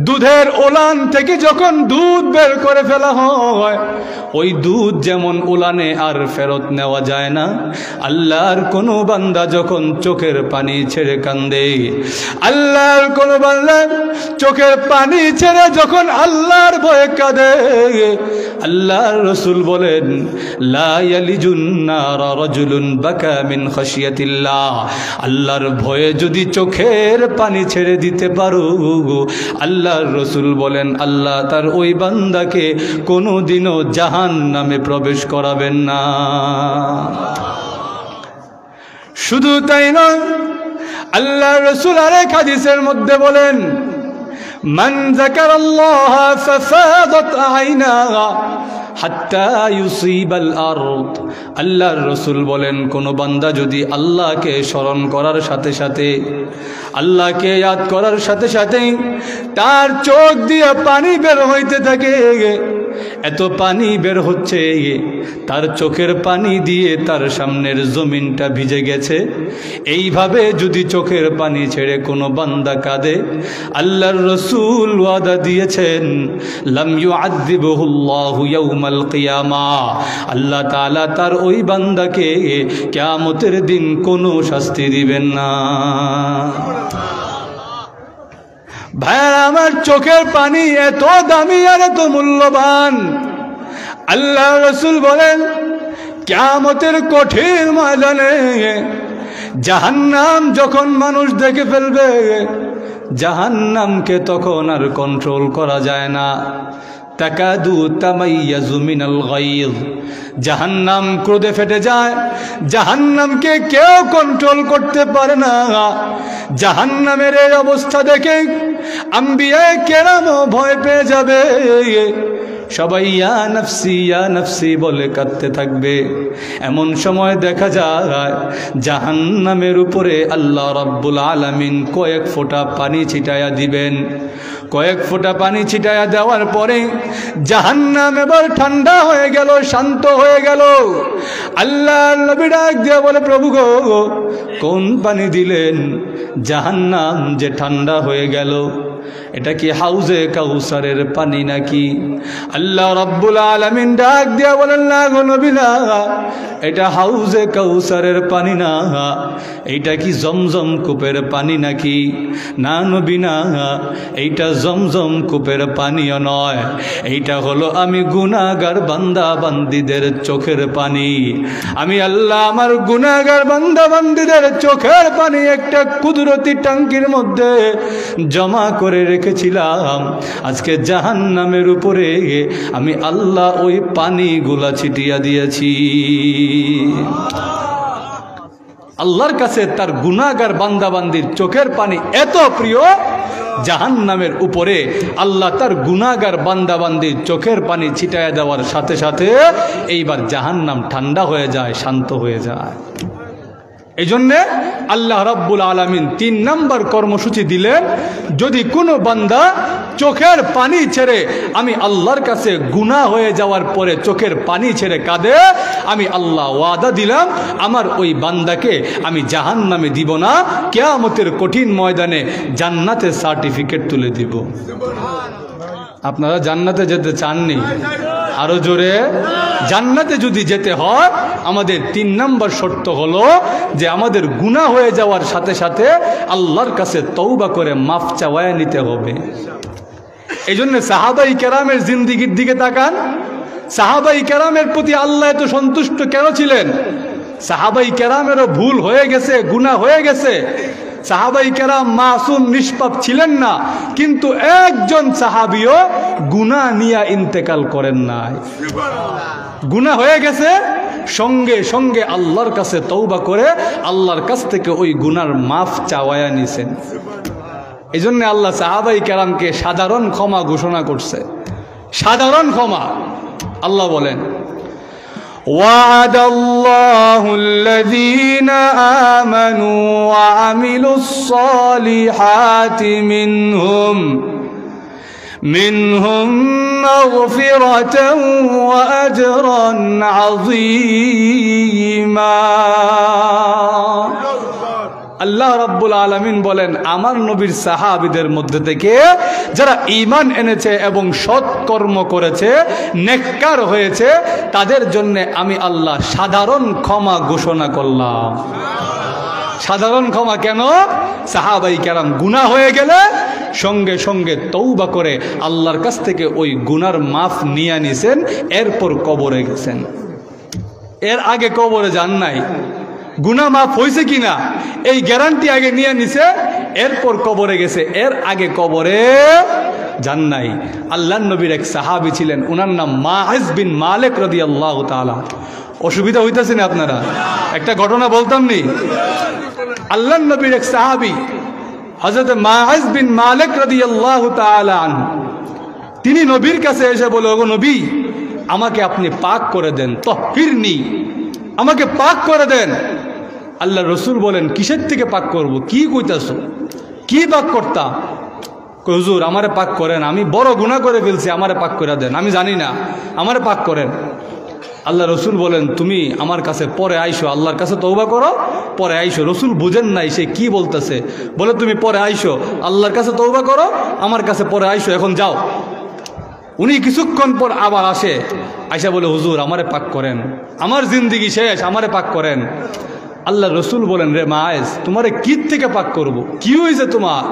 দুধের ওলান থেকে যখন দুধ বের করে ফেলা হয়, ওই দুধ যেমন ওলানে আর ফেরত নেওয়া যায় না, আল্লাহর কোনো বান্দা যখন চোখের পানি ছেড়ে কান্দে, আল্লাহর কোনো বান্দা চোখের পানি ছেড়ে যখন আল্লাহর ভয়ে কাঁদে, আল্লাহর রাসূল বলেন লা ইয়ালিজুন নার রাজুলুন বাকা মিন খাশিয়াতিল্লাহ, আল্লাহর ভয়ে যদি চোখের পানি ছেড়ে দিতে পারো, আল্লাহর রাসূল বলেন আল্লাহ তার ওই বান্দাকে কোনোদিনও জাহান্নামে প্রবেশ করাবেন না। শুধু তাই নয়, আল্লাহর রাসূল আরেক হাদিসের মধ্যে বলেন মান যাকারাল্লাহ ফাফাদাত আইনাহা হাত্তা ইউসিবাল আরদ, আল্লাহর রাসূল বলেন কোন বান্দা যদি আল্লাহকে স্মরণ করার সাথে সাথে, আল্লাহকে ইয়াদ করার সাথে সাথে তার চোখ দিয়ে পানি বের হইতে থাকে, এত পানি বের হচ্ছে তার চোখের পানি দিয়ে তার সামনের জমিনটা ভিজে গেছে, এইভাবে যদি চোখের পানি ছেড়ে কোনো বান্দা কাঁদে, আল্লাহর রাসূল ওয়াদা দিয়েছেন লাম ইউআযিবুহুল্লাহু ইয়াউমাল কিয়ামাহ, আল্লাহ তাআলা তার ওই বান্দাকে কিয়ামতের দিন কোনো শাস্তি দিবেন না। ভাইরা আমার, চোখের পানি এত দামি আর এত মূল্যবান, আল্লাহ রাসূল বলেন কিয়ামতের কঠিন ময়দানে জাহান্নাম যখন মানুষ দেখে ফেলবে, জাহান্নামকে তখন আর কন্ট্রোল করা যায় না। তাকাদু তামাইয়াজু মিনাল গায়জ, জাহান্নাম ক্রোধে ফেটে যায়, জাহান্নামকে কেউ কন্ট্রোল করতে পারে না। জাহান্নামের এই অবস্থা দেখে আম্বিয়া কেরামও ভয় পেয়ে যাবে, সবাই ইয়া নফসি বলে কাঁদতে থাকবে। এমন সময় দেখা যায় জাহান্নামের উপরে আল্লাহ রাব্বুল আলামিন কয়েক ফোঁটা পানি ছিটায়া দিবেন। কয়েক ফোঁটা পানি ছিটায়া দেওয়ার পরে জাহান্নাম এবার ঠান্ডা হয়ে গেল, শান্ত হয়ে গেল। আল্লাহর নবী ডাক দিয়ে বলে, প্রভু গো, কোন পানি দিলেন? জাহান্নাম যে ঠান্ডা হয়ে গেল, এটা কি হাউজে কাউসারের পানি নাকি? আল্লাহ রাব্বুল আলামিন ডাক দিয়া বলেন, না গো নবী না, এটা হাউজে কাউসারের পানি না। এইটা কি জমজম কূপের পানি নাকি? না নবী না, এইটা জমজম কূপের পানিও নয়, এইটা হলো আমি গুনাহগার বান্দা বান্দীদের চোখের পানি। আমি আল্লাহ আমার গুনাহগার বান্দা বান্দীদের চোখের পানি একটা কুদরতি ট্যাঙ্কির মধ্যে জমা করে রেখেছিলাম। আজকে জাহান্নামের উপরে আমি আল্লাহ ওই পানিগুলা ছিটিয়ে দিয়েছি। আল্লাহর কাছে তার গুনাহগার বান্দাবান্দির চোখের পানি এত প্রিয়, জাহান্নামের উপরে আল্লাহ তার গুনাহগার বান্দাবান্দির চোখের পানি ছিটায়া দেওয়ার সাথে সাথে এইবার জাহান্নাম ঠান্ডা হয়ে যায়, শান্ত হয়ে যায়। এই জন্যে আল্লাহ রাব্বুল আলামিন 3 নম্বর কর্মসূচি দিলেন, যদি কোনো বান্দা চোখের পানি ছেড়ে আমি আল্লাহর কাছে গুনাহ হয়ে যাওয়ার পরে চোখের পানি ছেড়ে কাঁদে, আমি আল্লাহ ওয়াদা দিলাম আমার ওই বান্দাকে আমি জাহান্নামে দিব না, কিয়ামতের কঠিন ময়দানে জান্নাতের সার্টিফিকেট তুলে দিব। আপনারা জান্নাতে যেতে চাননি? আরো জোরে। জান্নাতে যদি যেতে হয় আমাদের 3 নম্বর শর্ত হলো যে আমাদের গুনাহ হয়ে যাওয়ার সাথে সাথে আল্লাহর কাছে তওবা করে মাফ চাওয়ায় নিতে হবে। এই জন্য সাহাবাই কেরামের জিন্দিগির দিকে তাকান। সাহাবাই কেরামের প্রতি আল্লাহ এত সন্তুষ্ট কেন ছিলেন? সাহাবাই কেরামেরও ভুল হয়ে গেছে, গুনাহ হয়ে গেছে। সাহাবাই কেরাম মাসুম নিষ্পাপ ছিলেন না, কিন্তু একজন সাহাবিও গুনাহ নিয়ে ইন্তেকাল করেন নাই। গুনাহ হয়ে গেছে, সঙ্গে সঙ্গে আল্লাহর কাছে তওবা করে আল্লাহর কাছ থেকে ওই গুনার মাফ চাওয়ায়া নিছেন। এই জন্য আল্লাহ সাহাবাই কেরামকে সাধারণ ক্ষমা ঘোষণা করছে। সাধারণ ক্ষমা। আল্লাহ বলেন, وعد الله الذين آمنوا وعملوا الصالحات منهم مغفرة وأجرا عظيما। আল্লাহ রাব্বুল আলামিন বলেন, আমার নবীর সাহাবীদের মধ্যে থেকে যারা ঈমান এনেছে এবং সৎকর্ম করেছে, নেককার হয়েছে, তাদের জন্য আমি আল্লাহ সাধারণ ক্ষমা ঘোষণা করলাম। সাধারণ ক্ষমা কেন? সাহাবাই কেরাম গুনাহ হয়ে গেলে সঙ্গে সঙ্গে তওবা করে আল্লাহর কাছ থেকে ওই গুনার মাফ নিয়ে নিছেন, এরপর কবরে গেছেন। এর আগে কবরে যান নাই। গুনাহ মাফ হয়েছে কিনা এই গ্যারান্টি আগে নিয়ে নিছে, এরপর কবরে গেছে, এর আগে কবরে যান নাই। আল্লাহর নবীর এক সাহাবী ছিলেন, ওনার নাম মাইজ বিন মালিক রাদিয়াল্লাহু তাআলা। অসুবিধা হইতাছে না আপনারা? একটা ঘটনা বলতাম নি। আল্লাহর নবীর এক সাহাবী হযরত মাইজ বিন মালিক রাদিয়াল্লাহু তাআলা আনহু, তিনি নবীর কাছে এসে বলে, ওগো নবী, আমাকে আপনি পাক করে দেন, তাহহিরনি, আমাকে পাক করে দেন। আল্লাহ রসুল বলেন, কিসের থেকে পাক করব? কি কইতাছো? কি পাক করতাম? হুজুর আমারে পাক করেন, আমি বড় গুনাহ করে ফেলছি, আমারে পাক করে দেন, আমি জানি না, আমারে পাক করেন। আল্লাহ রসুল বলেন, তুমি আমার কাছে পরে আইসো, আল্লাহর কাছে তওবা করো, পরে আইসো। রসুল বুঝেন নাই সে কি বলতেছে, বলে তুমি পরে আইসো, আল্লাহর কাছে তওবা করো, আমার কাছে পরে আইসো, এখন যাও। উনি কিছুক্ষণ পর আবার আসে, আইসা বলে, হুজুর আমারে পাক করেন, আমার জিন্দিগি শেষ, আমারে পাক করেন। আল্লাহ রসুল বলেন, রে মাইজ, তোমারে কি থেকে পাক করব? কি হয়েছে তোমার?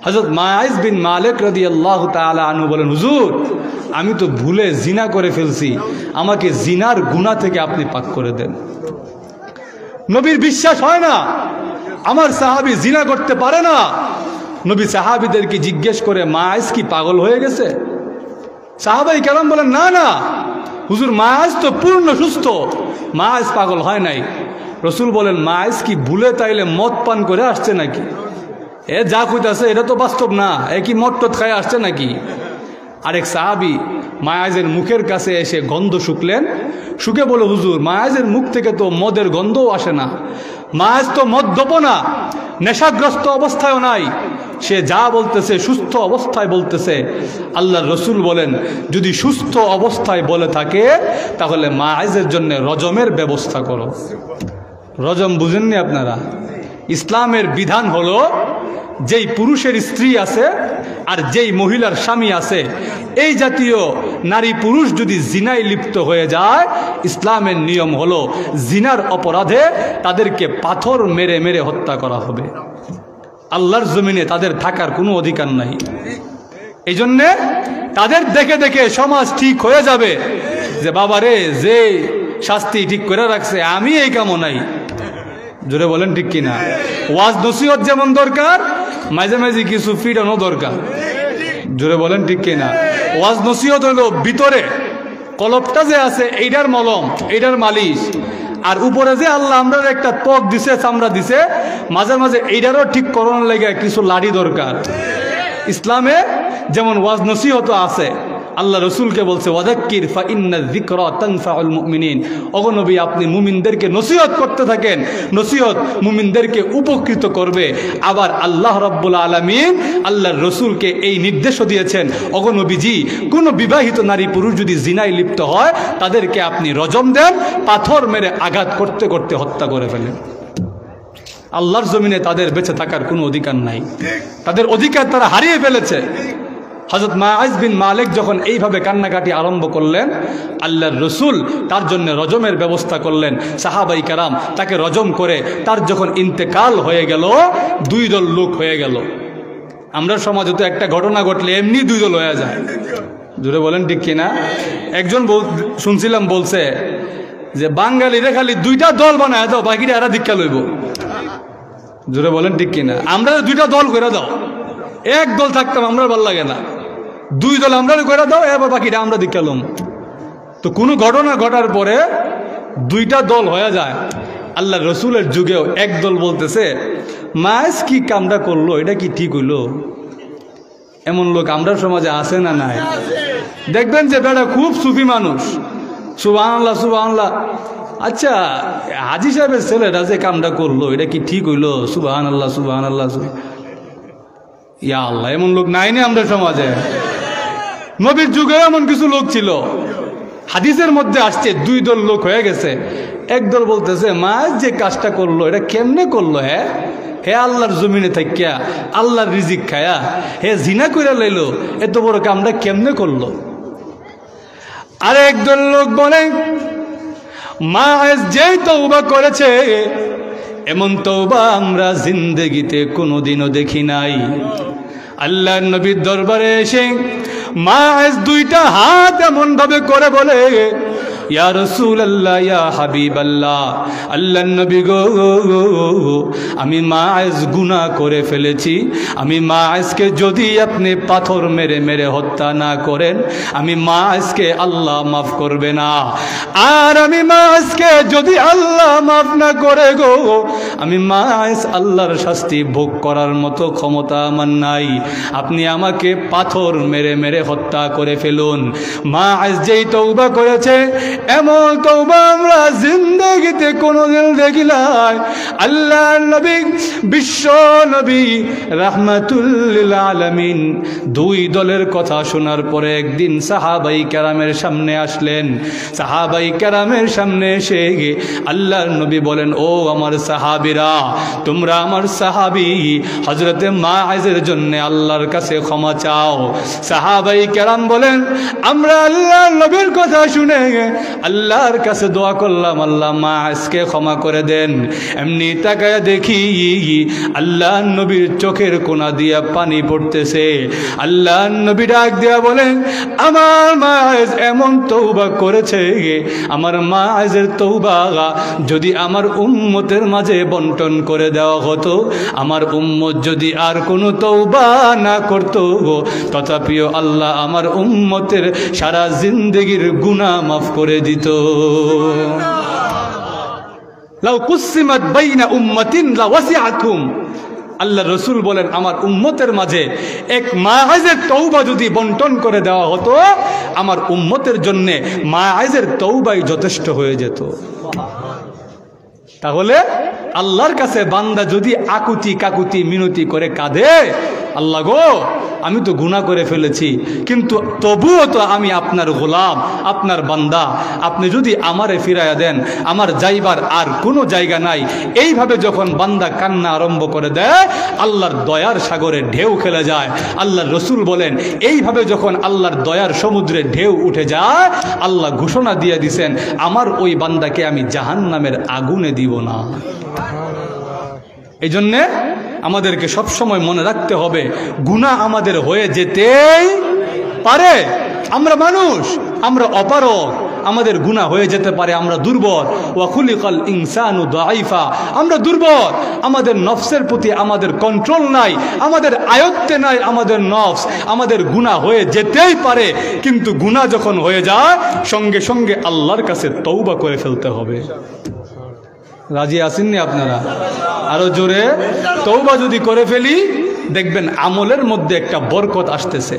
হযরত মাইজ বিন মালিক রাদিয়াল্লাহু তাআলা আনহু বলেন, হুজুর আমি তো ভুলে জিনা করে ফেলছি, আমাকে জিনার গুনাহ থেকে আপনি পাক করে দেন। নবীর বিশ্বাস হয় না, আমার সাহাবী জিনা করতে পারে না। নবী সাহাবীদেরকে জিজ্ঞেস করে, মাইজ কি পাগল হয়ে গেছে? সাহাবাই কেরাম বলেন, না না হুজুর, মাইজ তো পূর্ণ সুস্থ, মাইজ পাগল হয় নাই। রসুল বলেন, মাইজ কি ভুলে তাইলে মদ পান করে আসছে নাকি? এ যা কইতাছে এটা তো বাস্তব না, এ কি মদ টদ খায় আসছে নাকি? আরেক সাহাবী মায়াজের মুখের কাছে এসে গন্ধ শুকলেন, শুকে বলে, হুজুর মায়াজের মুখ থেকে তো মদের গন্ধও আসে না, মায়াজ তো মদ্যপ না, নেশাগ্রস্ত অবস্থায়ও নাই, সে যা বলতেছে সুস্থ অবস্থায় বলতেছে। আল্লাহর রসুল বলেন, যদি সুস্থ অবস্থায় বলে থাকে তাহলে মায়াজের জন্য রজমের ব্যবস্থা করো। রজম বুঝেননি আপনারা? ইসলামের বিধান হলো, যেই পুরুষের স্ত্রী আছে আর যেই মহিলার স্বামী আছে, এই জাতীয় নারী পুরুষ যদি জিনায় লিপ্ত হয়ে যায়, ইসলামের নিয়ম হলো জিনার অপরাধে তাদেরকে পাথর মেরে মেরে হত্যা করা হবে। আল্লাহর জমিনে তাদের থাকার কোনো অধিকার নাই। এই জন্যে তাদের দেখে দেখে সমাজ ঠিক হয়ে যাবে যে বাবারে, যে শাস্তি ঠিক করে রাখছে, আমি এই কামও নাই। জোরে বলেন ঠিক কিনা? ওয়াজ নসিহত যেমন দরকার, মাঝে মাঝে কিছু ফিডানো দরকার। জোরে বলেন ঠিক কিনা? ওয়াজ নসিহত হলো ভিতরে, কলপটা যে আছে এইটার মলম, এইটার মালিশ, আর উপরে যে আল্লাহ আমরা একটা ত্বক দিছে, চামড়া দিছে, মাঝে মাঝে এইটারও ঠিক করানোর লেগে কিছু লাড়ি দরকার। ইসলামে যেমন ওয়াজ নসিহত আছে, আল্লাহ রসুলকে বলছে, ওয়াযাক্কির ফা ইন্না যিকরা তানফাউল মুমিনিন। ওগো নবী, আপনি মুমিনদেরকে নসিহত করতে থাকেন, নসিহত মুমিনদেরকে উপকৃত করবে। আবার আল্লাহ রাব্বুল আলামিন আল্লাহর রসুলকে এই নির্দেশও দিয়েছেন, ওগো নবীজি, কোনো বিবাহিত নারী পুরুষ যদি জিনায় লিপ্ত হয় তাদেরকে আপনি রজম দেন, পাথর মেরে আঘাত করতে করতে হত্যা করে ফেলেন। আল্লাহর জমিনে তাদের বেঁচে থাকার কোনো অধিকার নাই, তাদের অধিকার তারা হারিয়ে ফেলেছে। হযরত মাইজ বিন মালিক যখন এইভাবে কান্নাকাটি আরম্ভ করলেন, আল্লাহর রসুল তার জন্য রজমের ব্যবস্থা করলেন। সাহাবাই কেরাম তাকে রজম করে তার যখন ইন্তেকাল হয়ে গেল, দুই দল লোক হয়ে গেল। আমরা সমাজে তো একটা ঘটনা ঘটলে এমনি দুই দল হয়ে যায়। জোরে বলেন ঠিক কিনা? একজন শুনছিলাম বলছে যে বাঙালিরা খালি দুইটা দল বানায় দাও, বাকিরা এরা দীক্ষা লইব। জোরে বলেন ঠিক কিনা? আমরা দুইটা দল করে দাও, এক দল থাকতাম আমরা ভালো লাগে না, দুই দল আমরা করে দাও, এবার বাকিটা আমরা দীক্ষা লম। তো কোনো ঘটনা ঘটার পরে দুইটা দল হয়ে যায়। আল্লাহ রসুলের যুগেও এক দল বলতেছে, মাইজ কি কামটা করলো, এটা কি ঠিক হইলো? এমন লোক আমরা সমাজে আছে না নাই? দেখবেন যে বেটা খুব সুফি মানুষ, সুবহানাল্লাহ সুবহানাল্লাহ, আচ্ছা হাজী সাহেবের ছেলেটা যে কামটা করলো এটা কি ঠিক হইলো? সুবহানাল্লাহ সুবহানাল্লাহ। ইয়া আল্লাহ, এমন লোক নাই না আমরা সমাজে? নবীর যুগে এমন কিছু লোক ছিল, হাদিসের মধ্যে আসছে দুই দল লোক হয়ে গেছে। একদল বলতেছে মায়েজ যে কাজটা করলো এটা কেমনে করলো? হ্যাঁ, হে আল্লাহর জমিনে থাকিয়া আল্লাহর রিজিক খায়া হে জিনা কইরা লইলো, এত বড় কামটা কেমনে করলো? আর একদল লোক বলে মায়েজ যেই তওবা করেছে এমন তওবা আমরা জিন্দেগিতে কোনোদিনও দেখি নাই। আল্লাহর নবীর দরবারে এসে মায়েজ দুইটা হাত এমন ভাবে করে বলে, ইয়া রাসূলুল্লাহ, ইয়া হাবিবাল্লাহ, আল্লাহর নবী গো, আমি মায়েজ গুনাহ করে ফেলেছি। আমি মায়েজকে যদি আপনি পাথর মেরে মেরে হত্যা না করেন, আমি মায়েজকে আল্লাহ মাফ করবে না। আর আমি মায়েজকে যদি আল্লাহ মাফ না করে গো, আমি মায়েজ আল্লাহর শাস্তি ভোগ করার মতো ক্ষমতা আমার নাই। আপনি আমাকে পাথর মেরে মেরে হত্যা করে ফেলুন। মায়েজ যেই তওবা করেছে এমন তওবা আমরা জিন্দেগিতে কোনোদিন দেখি নাই। আল্লাহর নবী, বিশ্ব নবী রাহমাতুল লিল আলামিন দুই দলের কথা শোনার পরে একদিন সাহাবাই কেরামের সামনে আসলেন। সাহাবাই কেরামের সামনে এসে আল্লাহর নবী বলেন, ও আমার সাহাবীরা, তোমরা আমার সাহাবী হযরতে মায়েজের জন্য আল্লাহর কাছে ক্ষমা চাও। সাহাবাই কেরাম বলেন, আমরা আল্লাহর নবীর কথা শুনে আল্লাহর কাছে দোয়া করলাম, আল্লাহ মায়েজকে ক্ষমা করে দেন। এমনি তাকায় দেখি আল্লাহর নবীর চোখের কোনা দিয়া পানি পড়তেছে। আল্লাহর নবী ডাক দিয়া বলেন, আমার মায়েজ এমন তওবা করেছে, আমার মায়েজের তওবা যদি আমার উম্মতের মাঝে বন্টন করে দেওয়া হতো, আমার উম্মত যদি আর কোনো তওবা না করতো, তথাপিও আল্লাহ আমার উম্মতের সারা জিন্দেগির গুনাহ মাফ করে দিত। লাউ কুসিমাত বাইনা উম্মাতিন লাওয়াসিআতুম, আল্লাহ রসুল বলেন আমার উম্মতের মাঝে এক মায়েজের তওবা যদি বন্টন করে দেওয়া হতো, আমার উম্মতের জন্য মায়েজের তওবাই যথেষ্ট হয়ে যেত। তাহলে আল্লাহর কাছে বান্দা যদি আকুতি কাকুতি মিনতি করে কাঁদে, আল্লাহ গো আমি তো গুনাহ করে ফেলেছি, কিন্তু তবুও তো আমি আপনার গোলাম, আপনার বান্দা, আপনি যদি আমারে ফিরাইয়া দেন, আমার যাইবার আর কোনো জায়গা নাই। এইভাবে যখন বান্দা কান্না আরম্ভ করে দেয়, আল্লাহর দয়ার সাগরে ঢেউ খেলে যায়। আল্লাহর রসুল বলেন, এইভাবে যখন আল্লাহর দয়ার সমুদ্রে ঢেউ উঠে যায়, আল্লাহ ঘোষণা দিয়ে দিছেন, আমার ওই বান্দাকে আমি জাহান্নামের আগুনে দিব না। এই জন্যে আমাদেরকে সবসময় মনে রাখতে হবে, গুনাহ আমাদের হয়ে যেতেই পারে। আমরা মানুষ, আমরা অপারগ, আমাদের গুনাহ হয়ে যেতে পারে, আমরা দুর্বল। ওয়া খুলিকাল ইনসানু দাঈফা, আমরা দুর্বল, আমাদের নফসের প্রতি আমাদের কন্ট্রোল নাই, আমাদের আয়ত্তে নাই আমাদের নফস। আমাদের গুনাহ হয়ে যেতেই পারে, কিন্তু গুনাহ যখন হয়ে যায় সঙ্গে সঙ্গে আল্লাহর কাছে তওবা করে ফেলতে হবে। রাজি আসেননি আপনারা? আরো জোরে, তওবা যদি করে ফেলি দেখবেন আমলের মধ্যে একটা বরকত আসতেছে।